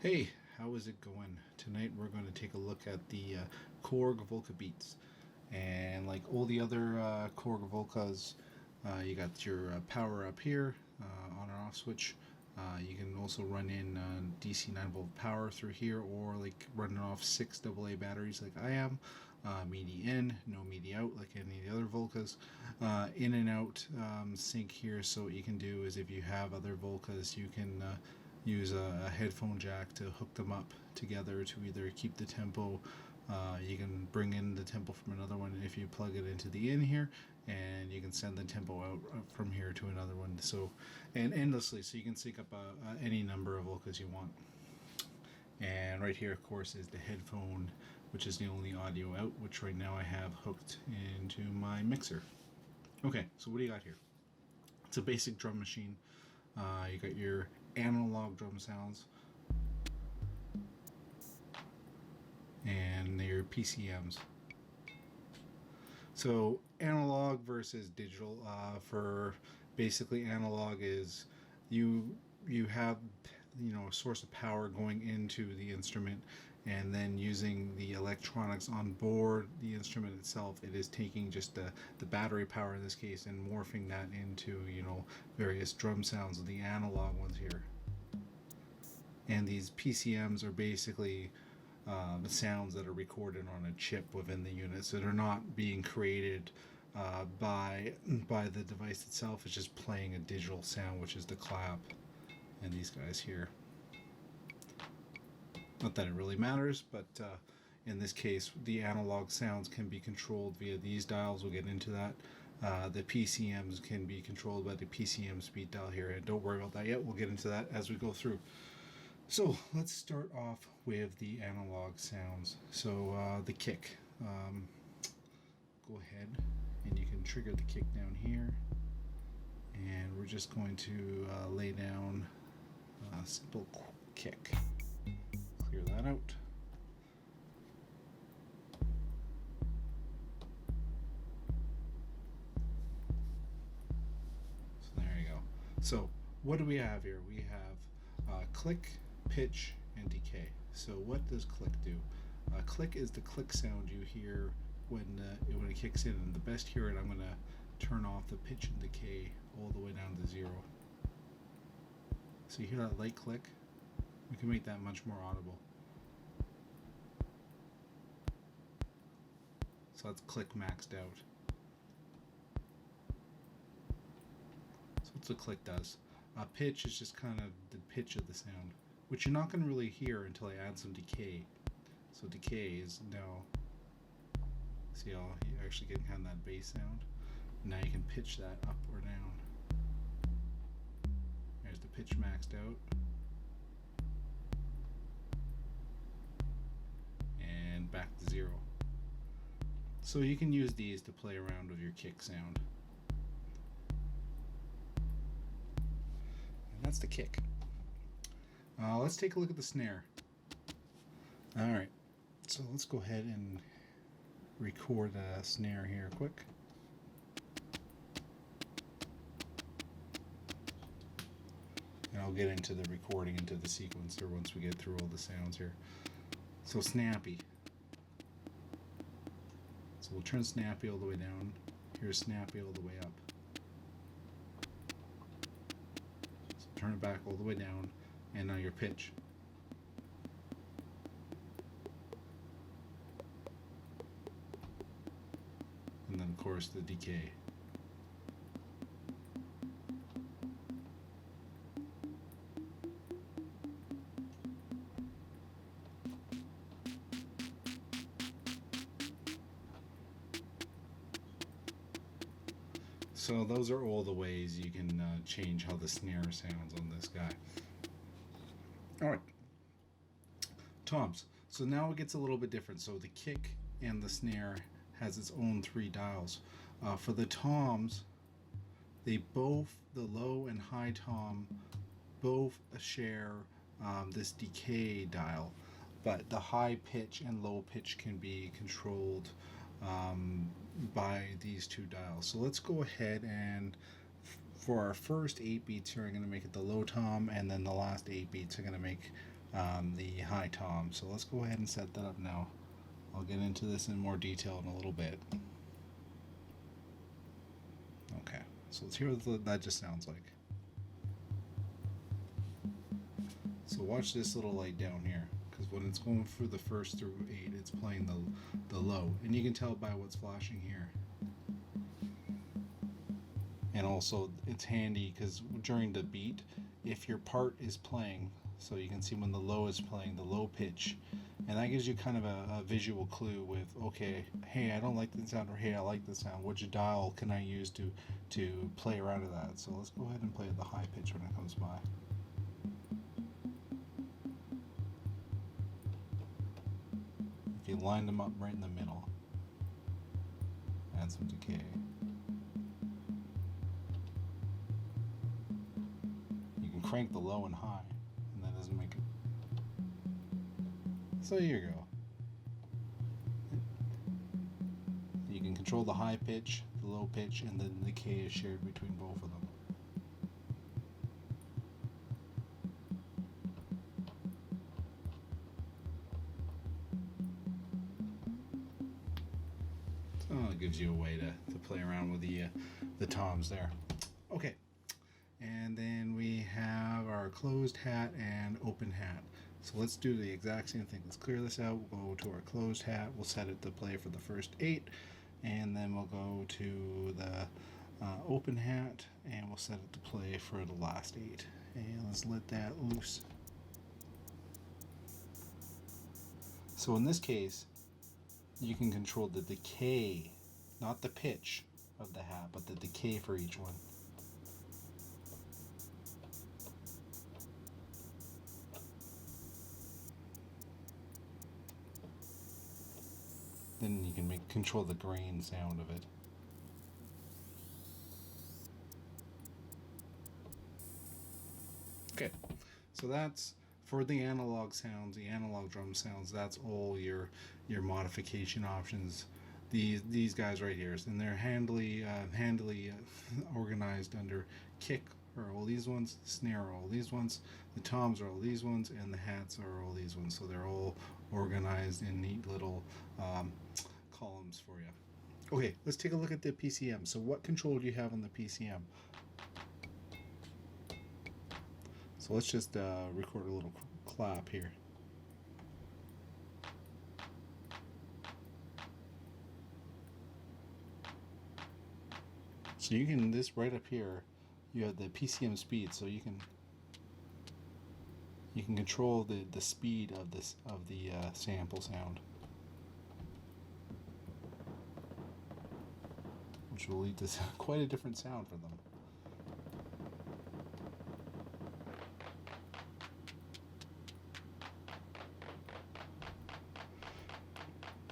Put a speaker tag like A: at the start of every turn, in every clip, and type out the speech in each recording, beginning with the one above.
A: Hey, how is it going? Tonight we're going to take a look at the Korg Volca Beats. And like all the other Korg Volcas, you got your power up here, on and off switch. You can also run in DC 9-volt power through here, or like running off 6 AA batteries like I am. MIDI in, no MIDI out like any of the other Volcas. In and out sync here, so what you can do is if you have other Volcas, you can use a headphone jack to hook them up together to either keep the tempo. You can bring in the tempo from another one if you plug it into the in here, and you can send the tempo out from here to another one. So, and endlessly, so you can sync up any number of Volcas you want. And right here, of course, is the headphone, which is the only audio out, which right now I have hooked into my mixer. Okay, so what do you got here? It's a basic drum machine. You got your analog drum sounds and your PCMs. So analog versus digital. For basically analog is you have a source of power going into the instrument, and then using the electronics on board the instrument itself, it is taking just the battery power in this case and morphing that into various drum sounds of the analog ones here. And these PCMs are basically the sounds that are recorded on a chip within the unit, so they're not being created by the device itself. It's just playing a digital sound, which is the clap and these guys here. Not that it really matters, but in this case the analog sounds can be controlled via these dials. We'll get into that. The PCMs can be controlled by the PCM speed dial here, and don't worry about that yet. We'll get into that as we go through. So let's start off with the analog sounds. So the kick. Go ahead and you can trigger the kick down here, and we're just going to lay down a simple kick. Clear that out. So there you go. So what do we have here? We have click, pitch, and decay. So what does click do? Click is the click sound you hear when it kicks in, and the best hear it, I'm going to turn off the pitch and decay all the way down to 0. So you hear that light click? We can make that much more audible. So that's click maxed out. So what's the click does? Pitch is just kind of the pitch of the sound, which you're not going to really hear until I add some decay. So decay is now, see how you're actually getting kind of that bass sound. Now you can pitch that up or down. There's the pitch maxed out. And back to 0. So you can use these to play around with your kick sound. And that's the kick. Let's take a look at the snare. Alright, so let's go ahead and record a snare here quick. And I'll get into the recording into the sequencer once we get through all the sounds here. So snappy. So we'll turn snappy all the way down. Here's snappy all the way up. So turn it back all the way down, and now your pitch. And then of course the decay. So those are all the ways you can change how the snare sounds on this guy. Alright, toms. So now it gets a little bit different. So the kick and the snare has its own 3 dials. For the toms, they both, the low and high tom, both share this decay dial, but the high pitch and low pitch can be controlled by these 2 dials. So let's go ahead and for our first 8 beats here, I'm going to make it the low tom, and then the last 8 beats I'm going to make the high tom. So let's go ahead and set that up now. I'll get into this in more detail in a little bit. Okay, so let's hear what that just sounds like. So watch this little light down here, because when it's going for the first through 8, it's playing the low, and you can tell by what's flashing here. And also it's handy because during the beat, if your part is playing, so you can see when the low is playing, the low pitch, and that gives you kind of a visual clue with, okay, hey, I don't like the sound, or hey, I like the sound. Which dial can I use to play around to that? So let's go ahead and play at the high pitch when it comes by. If you line them up right in the middle, add some decay. You can crank the low and high, and that doesn't make it. So here you go. You can control the high pitch, the low pitch, and then the decay is shared between both of them. So it gives you a way to play around with the toms there. Okay, and then we have our closed hat and open hat. So let's do the exact same thing. Let's clear this out. We'll go to our closed hat. We'll set it to play for the first 8, and then we'll go to the open hat, and we'll set it to play for the last 8. And let's let that loose. So in this case, you can control the decay, not the pitch of the hat, but the decay for each one. Then you can control the grain sound of it. Okay, so that's for the analog sounds, the analog drum sounds. That's all your modification options. These guys right here, and they're handily organized under kick are all these ones, snare are all these ones, the toms are all these ones, and the hats are all these ones. So they're all organized in neat little columns for you. Okay, let's take a look at the PCM. So what control do you have on the PCM? So let's just record a little clap here. So you can, this right up here, you have the PCM speed, so you can control the speed of the sample sound, which will lead to quite a different sound for them.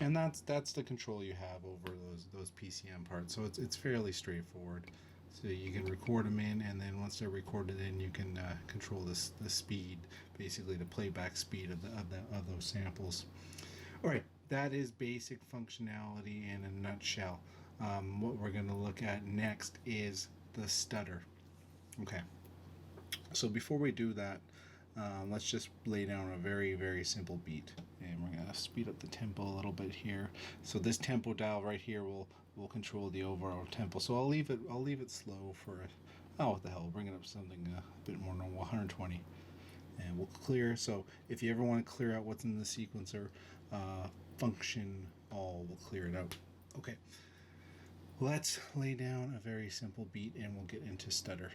A: And that's the control you have over those PCM parts. So it's fairly straightforward. So you can record them in, and then once they're recorded in, you can control the speed, basically the playback speed of those samples. All right, that is basic functionality in a nutshell. What we're going to look at next is the stutter. Okay. So before we do that, let's just lay down a very, very simple beat, and we're going to speed up the tempo a little bit here. So this tempo dial right here will control the overall tempo. So I'll leave it slow for, oh, what the hell, bring it up to something a bit more normal, 120, and we'll clear. So if you ever want to clear out what's in the sequencer, function all will clear it out. Okay, let's lay down a very simple beat, and we'll get into stutter.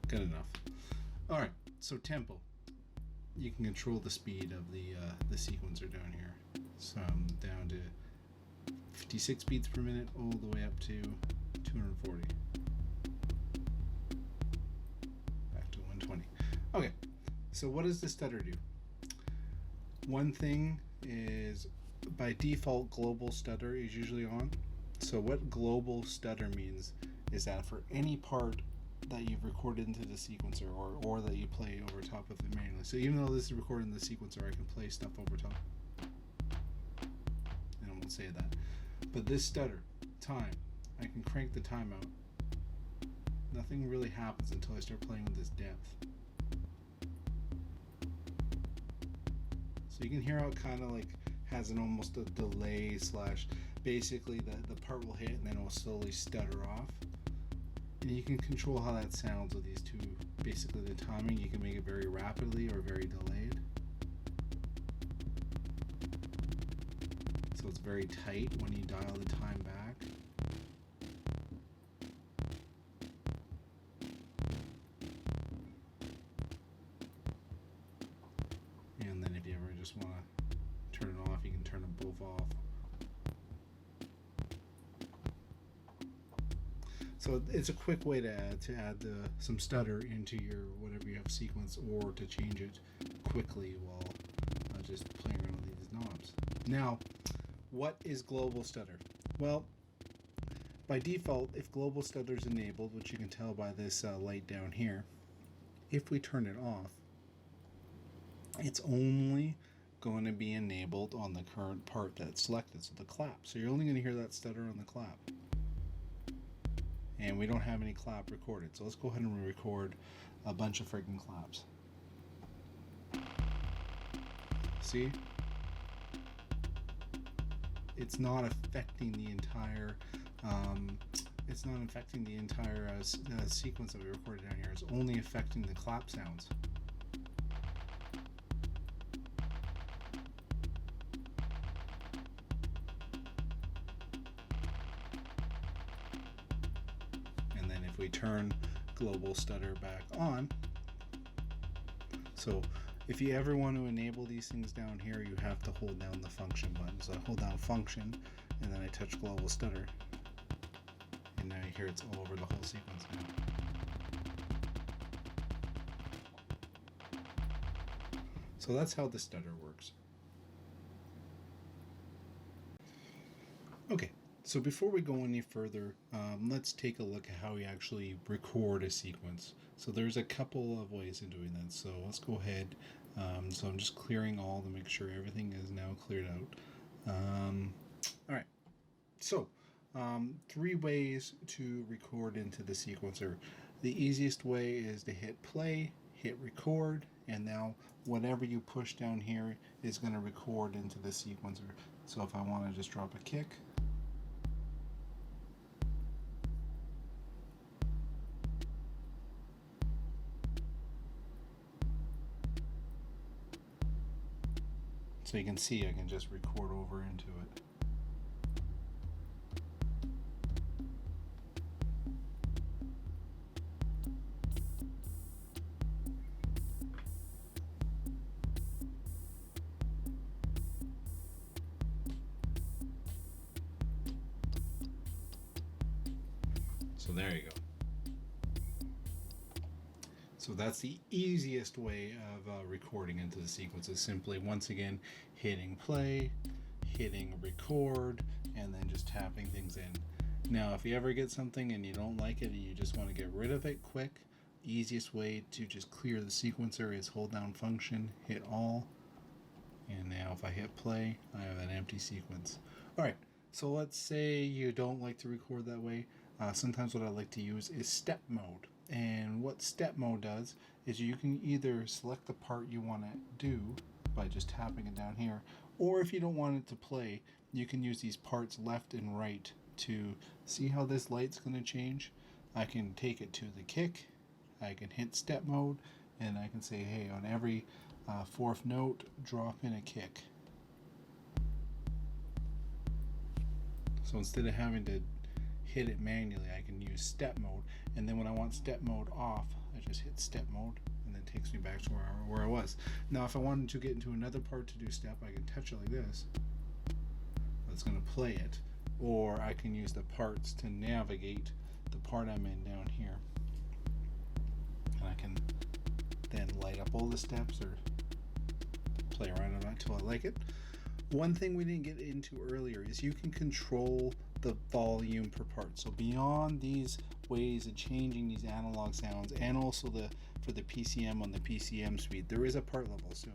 A: Good enough. All right, so tempo. You can control the speed of the sequencer down here. So I'm down to 56 beats per minute all the way up to 240. Back to 120. Okay, so what does the stutter do? One thing is, by default, global stutter is usually on. So what global stutter means is that for any part that you've recorded into the sequencer, or that you play over top of it manually. So even though this is recorded in the sequencer, I can play stuff over top. And I won't say that. But this stutter, time, I can crank the time out. Nothing really happens until I start playing with this depth. So you can hear how it kind of like has an almost a delay slash, basically the part will hit and then it will slowly stutter off. And you can control how that sounds with these two. Basically the timing, you can make it very rapidly or very delayed. So it's very tight when you dial the time back. And then if you ever just want to turn it off, you can turn them both off. So it's a quick way to add some stutter into your whatever you have sequence, or to change it quickly while just playing around with these knobs. Now, what is global stutter? Well, by default, if global stutter is enabled, which you can tell by this light down here, if we turn it off, it's only going to be enabled on the current part that's selected, so the clap. So you're only going to hear that stutter on the clap. And we don't have any clap recorded, so let's go ahead and record a bunch of freaking claps. See? It's not affecting the entire sequence that we recorded down here. It's only affecting the clap sounds. If we turn global stutter back on, so if you ever want to enable these things down here, you have to hold down the function button. So I hold down function and then I touch global stutter, and now you hear it's all over the whole sequence now. So that's how the stutter works. Okay. So before we go any further, let's take a look at how we actually record a sequence. So there's a couple of ways of doing that. So let's go ahead. So I'm just clearing all to make sure everything is now cleared out. All right. So 3 ways to record into the sequencer. The easiest way is to hit play, hit record, and now whatever you push down here is going to record into the sequencer. So if I want to just drop a kick, so you can see I can just record over into it. So there you go. So that's the easiest way of recording into the sequence, is simply, once again, hitting play, hitting record, and then just tapping things in. Now, if you ever get something and you don't like it and you just want to get rid of it quick, easiest way to just clear the sequencer is hold down function, hit all, and now if I hit play, I have an empty sequence. Alright, so let's say you don't like to record that way. Sometimes what I like to use is step mode. And what step mode does is you can either select the part you want to do by just tapping it down here, or if you don't want it to play, you can use these parts left and right to see how this light's going to change. I can take it to the kick, I can hit step mode, and I can say, hey, on every 4th note, drop in a kick. So instead of having to hit it manually, I can use step mode, and then when I want step mode off, I just hit step mode, and then it takes me back to where I was. Now if I wanted to get into another part to do step, I can touch it like this. That's going to play it, or I can use the parts to navigate the part I'm in down here, and I can then light up all the steps or play around on it until I like it. One thing we didn't get into earlier is you can control the volume per part. So beyond these ways of changing these analog sounds, and also for the PCM on the PCM suite, there is a part level. So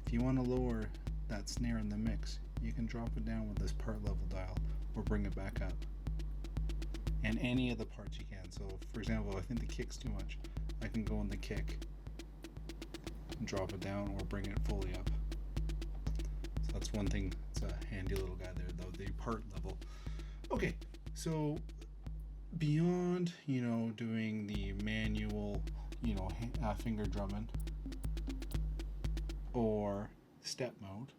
A: if you want to lower that snare in the mix, you can drop it down with this part level dial or bring it back up. And any of the parts you can. So for example, I think the kick's too much. I can go on the kick and drop it down or bring it fully up. So that's one thing. It's a handy little guy there, though, the part level. Okay, so beyond, doing the manual, finger drumming or step mode,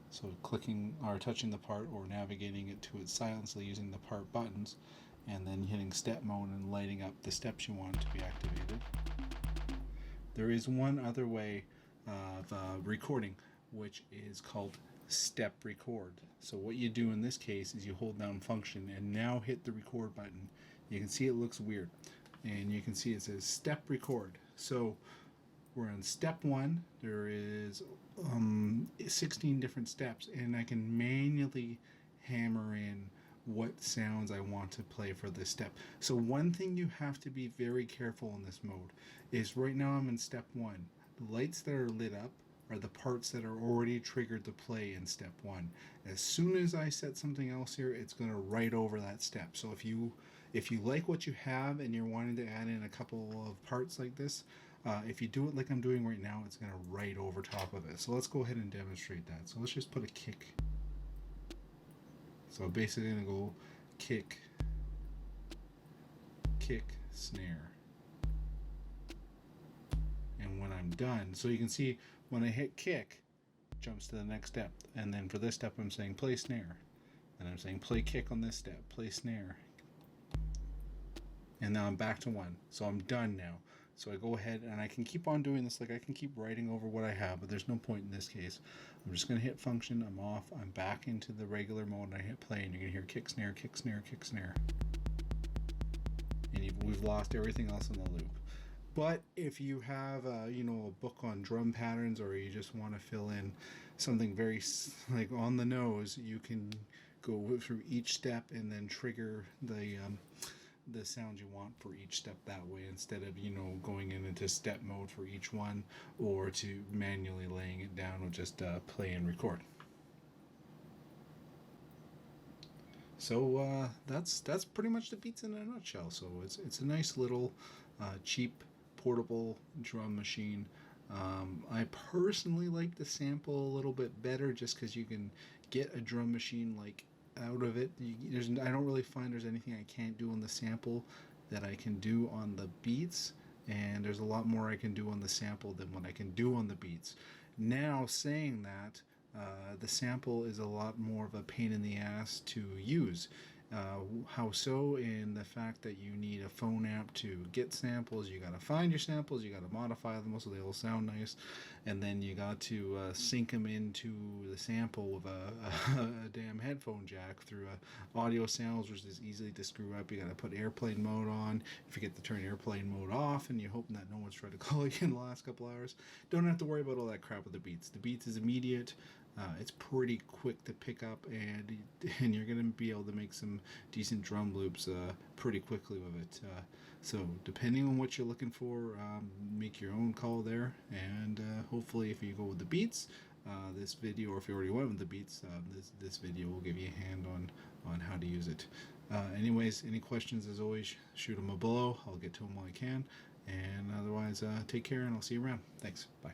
A: so clicking or touching the part or navigating it to it silently using the part buttons, and then hitting step mode and lighting up the steps you want to be activated. There is one other way of recording, which is called step record. So what you do in this case is you hold down function and now hit the record button. You can see it looks weird, and you can see it says step record. So we're on step 1. There is 16 different steps, and I can manually hammer in what sounds I want to play for this step. So one thing you have to be very careful in this mode is right now I'm in step 1. The lights that are lit up are the parts that are already triggered to play in step 1. As soon as I set something else here, it's going to write over that step. So if you like what you have and you're wanting to add in a couple of parts like this, if you do it like I'm doing right now, it's going to write over top of it. So let's go ahead and demonstrate that. So let's just put a kick. So basically I'm going to go kick, kick, snare. And when I'm done, so you can see when I hit kick, it jumps to the next step. And then for this step, I'm saying play snare. And I'm saying play kick on this step, play snare. And now I'm back to 1. So I'm done now. So I go ahead and I can keep on doing this, like I can keep writing over what I have, but there's no point in this case. I'm just going to hit function, I'm off, I'm back into the regular mode, and I hit play, and you're going to hear kick, snare, kick, snare, kick, snare. And we've lost everything else in the loop. But if you have a book on drum patterns, or you just want to fill in something very like on the nose, you can go through each step and then trigger the sound you want for each step that way, instead of going into step mode for each one, or to manually laying it down with just play and record. So that's pretty much the Beats in a nutshell. So it's a nice little cheap portable drum machine. I personally like the sample a little bit better, just because you can get a drum machine like out of it. I don't really find there's anything I can't do on the sample that I can do on the Beats, and there's a lot more I can do on the sample than what I can do on the Beats. Now, saying that, the sample is a lot more of a pain in the ass to use. How so? In the fact that you need a phone app to get samples, you gotta find your samples, you gotta modify them so they all sound nice, and then you got to sync them into the sample with a damn headphone jack through audio sounds, which is easy to screw up. You gotta put airplane mode on. You forget to turn airplane mode off, and you're hoping that no one's tried to call you in the last couple hours. Don't have to worry about all that crap with the Beats. The Beats is immediate. It's pretty quick to pick up, and you're going to be able to make some decent drum loops pretty quickly with it. So depending on what you're looking for, make your own call there, and hopefully if you go with the Beats, this video, or if you already went with the Beats, this video will give you a hand on how to use it. Anyways, any questions, as always, shoot them below. I'll get to them while I can, and otherwise take care, and I'll see you around. Thanks. Bye.